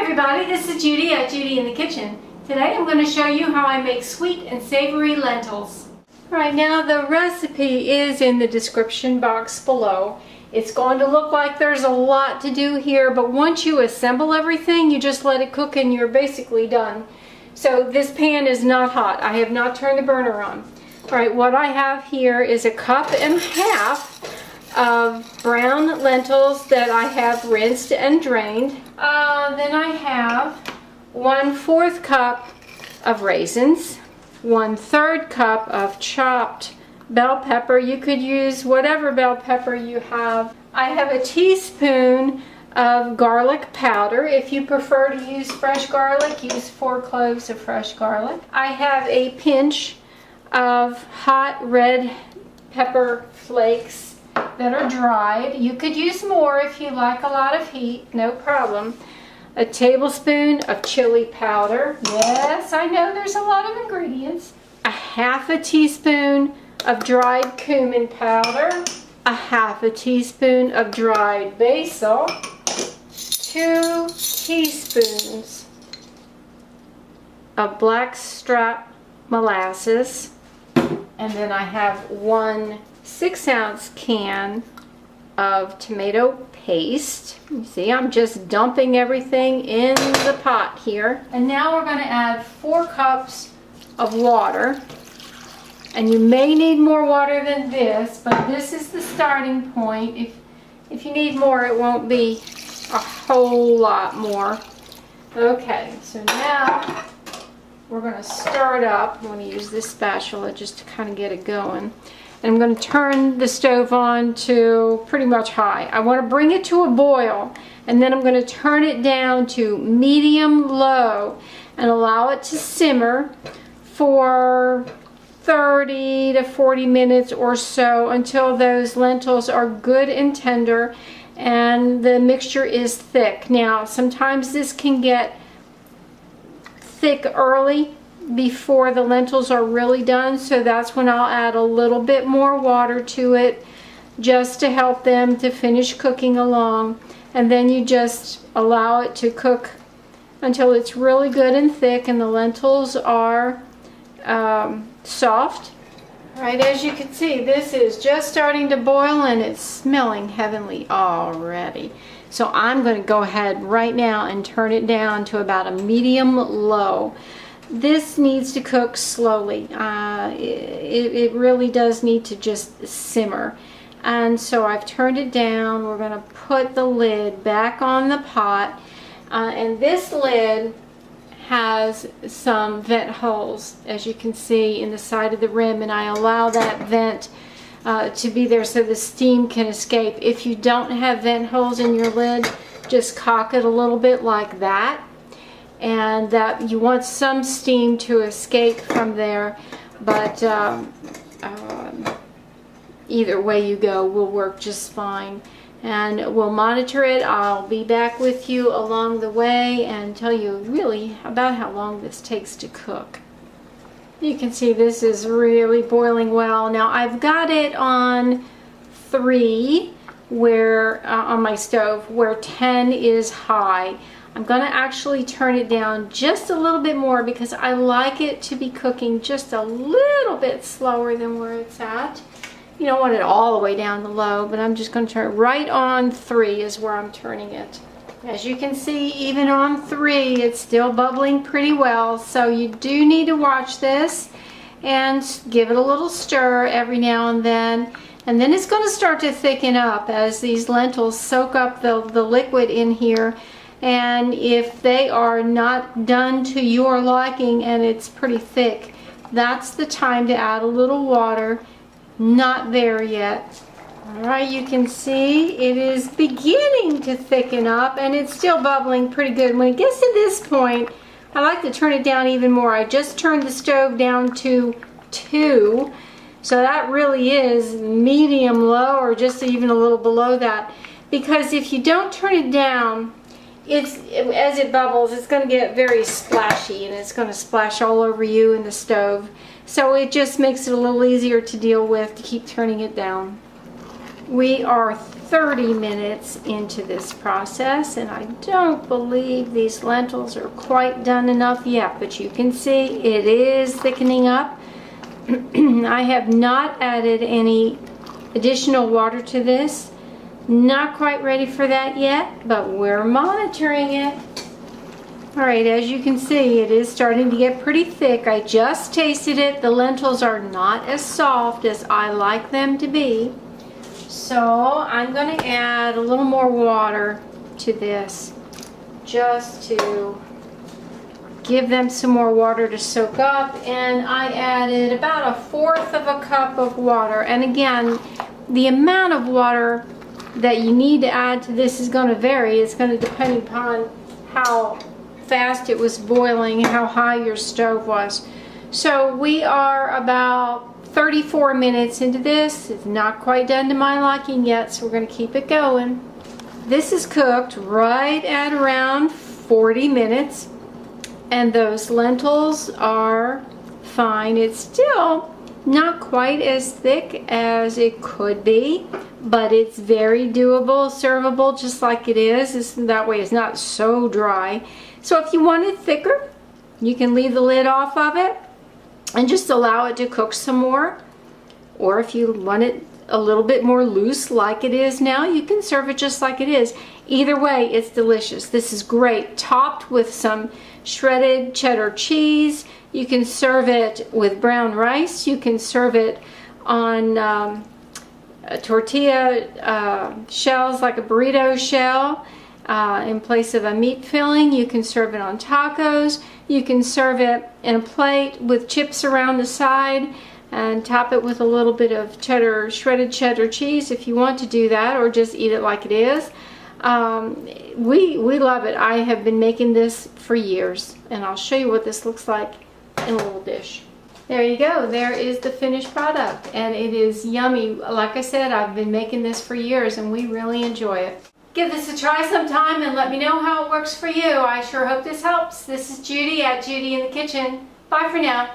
Hi everybody, this is Judy at Judy in the Kitchen. Today I'm going to show you how I make sweet and savory lentils. Alright, now the recipe is in the description box below. It's going to look like there's a lot to do here, but once you assemble everything, you just let it cook and you're basically done. So this pan is not hot. I have not turned the burner on. Alright, what I have here is a cup and a half of brown lentils that I have rinsed and drained. Then I have 1/4 cup of raisins, 1/3 cup of chopped bell pepper. You could use whatever bell pepper you have. I have a teaspoon of garlic powder. If you prefer to use fresh garlic, use 4 cloves of fresh garlic. I have a pinch of hot red pepper flakes that are dried. You could use more if you like a lot of heat, no problem. A tablespoon of chili powder. Yes, I know there's a lot of ingredients. A 1/2 teaspoon of dried cumin powder. A 1/2 teaspoon of dried basil. 2 teaspoons of blackstrap molasses. And then I have 1 6-ounce can of tomato paste. You see, I'm just dumping everything in the pot here. And now we're going to add 4 cups of water. And you may need more water than this, but this is the starting point. If you need more, it won't be a whole lot more. Okay, so now we're going to start up. I'm going to use this spatula just to kind of get it going. And I'm going to turn the stove on to pretty much high. I want to bring it to a boil, and then I'm going to turn it down to medium low and allow it to simmer for 30 to 40 minutes or so until those lentils are good and tender and the mixture is thick. Now, sometimes this can get thick early before the lentils are really done, so that's when I'll add a little bit more water to it just to help them to finish cooking along, and then you just allow it to cook until it's really good and thick and the lentils are soft. Right, as you can see, this is just starting to boil and it's smelling heavenly already. So I'm going to go ahead right now and turn it down to about a medium low. This needs to cook slowly. It really does need to just simmer. And so I've turned it down. We're going to put the lid back on the pot. And this lid has some vent holes, as you can see, in the side of the rim. And I allow that vent to be there so the steam can escape. If you don't have vent holes in your lid, just cock it a little bit like that. And that you want some steam to escape from there, but either way you go will work just fine. And we'll monitor it. I'll be back with you along the way and tell you really about how long this takes to cook. You can see this is really boiling well. Now I've got it on 3 where on my stove, where 10 is high. I'm going to actually turn it down just a little bit more because I like it to be cooking just a little bit slower than where it's at. You don't want it all the way down to low, but I'm just going to turn it right on 3 is where I'm turning it. As you can see, even on 3, it's still bubbling pretty well, so you do need to watch this and give it a little stir every now and then. And then it's going to start to thicken up as these lentils soak up the liquid in here. And if they are not done to your liking and it's pretty thick, that's the time to add a little water. Not there yet. Alright, you can see it is beginning to thicken up and it's still bubbling pretty good. When it gets to this point, I like to turn it down even more. I just turned the stove down to 2. So that really is medium low, or just even a little below that. Because if you don't turn it down, as it bubbles, it's going to get very splashy and it's going to splash all over you in the stove. So it just makes it a little easier to deal with to keep turning it down. We are 30 minutes into this process, and I don't believe these lentils are quite done enough yet, but you can see it is thickening up. I have not added any additional water to this. Not quite ready for that yet, but we're monitoring it. Alright, as you can see, it is starting to get pretty thick. I just tasted it. The lentils are not as soft as I like them to be. So I'm going to add a little more water to this just to give them some more water to soak up. And I added about 1/4 of a cup of water. And again, the amount of water that you need to add to this is going to vary. It's going to depend upon how fast it was boiling, how high your stove was. So we are about 34 minutes into this. It's not quite done to my liking yet, so we're going to keep it going. This is cooked right at around 40 minutes, and those lentils are fine. It's still not quite as thick as it could be, but it's very doable, servable just like it is. That way it's not so dry. So if you want it thicker, you can leave the lid off of it and just allow it to cook some more. Or if you want it a little bit more loose like it is now, you can serve it just like it is. Either way, it's delicious. This is great topped with some shredded cheddar cheese. You can serve it with brown rice. You can serve it on tortilla shells, like a burrito shell, in place of a meat filling. You can serve it on tacos. You can serve it in a plate with chips around the side and top it with a little bit of shredded cheddar cheese if you want to do that, or just eat it like it is. We love it. I have been making this for years, and I'll show you what this looks like in a little dish. There you go. There is the finished product, and it is yummy. Like I said, I've been making this for years, and we really enjoy it. Give this a try sometime and let me know how it works for you. I sure hope this helps. This is Judy at Judy in the Kitchen. Bye for now.